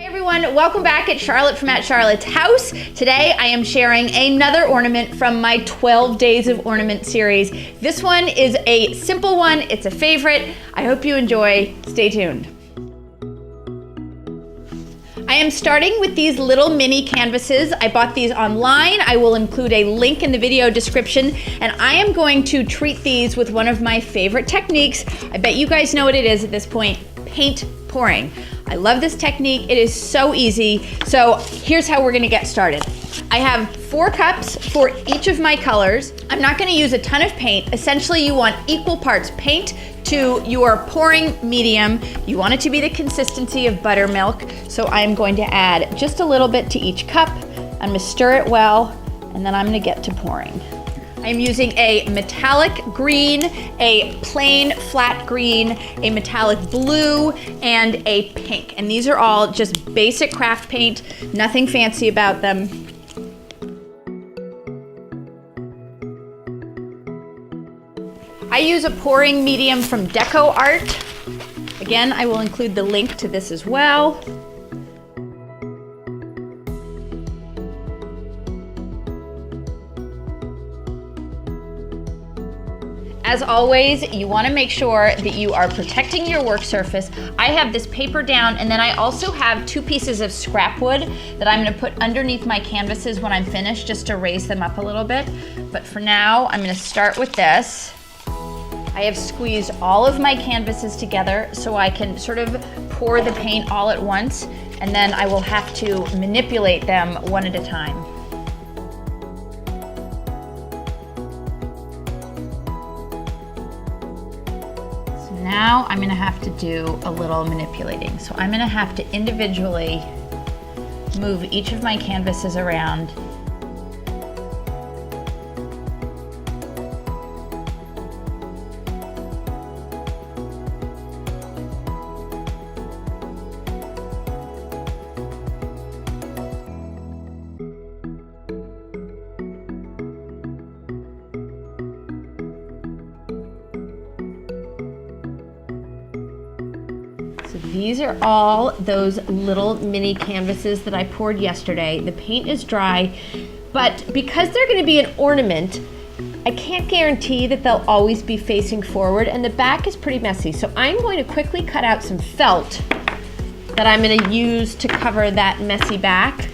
Hey everyone, welcome back at Charlotte from at Charlotte's House. Today I am sharing another ornament from my 12 Days of Ornament series. This one is a simple one, it's a favorite. I hope you enjoy, stay tuned. I am starting with these little mini canvases. I bought these online. I will include a link in the video description, and I am going to treat these with one of my favorite techniques. I bet you guys know what it is at this point, paint pouring. I love this technique, it is so easy. So here's how we're gonna get started. I have 4 cups for each of my colors. I'm not gonna use a ton of paint. Essentially you want equal parts paint to your pouring medium. You want it to be the consistency of buttermilk. So I'm going to add just a little bit to each cup. I'm gonna stir it well, and then I'm gonna get to pouring. I'm using a metallic green, a plain flat green, a metallic blue, and a pink. And these are all just basic craft paint, nothing fancy about them. I use a pouring medium from Deco Art. Again, I will include the link to this as well. As always, you want to make sure that you are protecting your work surface. I have this paper down, and then I also have 2 pieces of scrap wood that I'm going to put underneath my canvases when I'm finished, just to raise them up a little bit. But for now, I'm going to start with this. I have squeezed all of my canvases together so I can sort of pour the paint all at once, and then I will have to manipulate them one at a time. Now I'm gonna have to do a little manipulating. So I'm gonna have to individually move each of my canvases around. So these are all those little mini canvases that I poured yesterday. The paint is dry, but because they're gonna be an ornament, I can't guarantee that they'll always be facing forward, and the back is pretty messy. So I'm going to quickly cut out some felt that I'm gonna use to cover that messy back.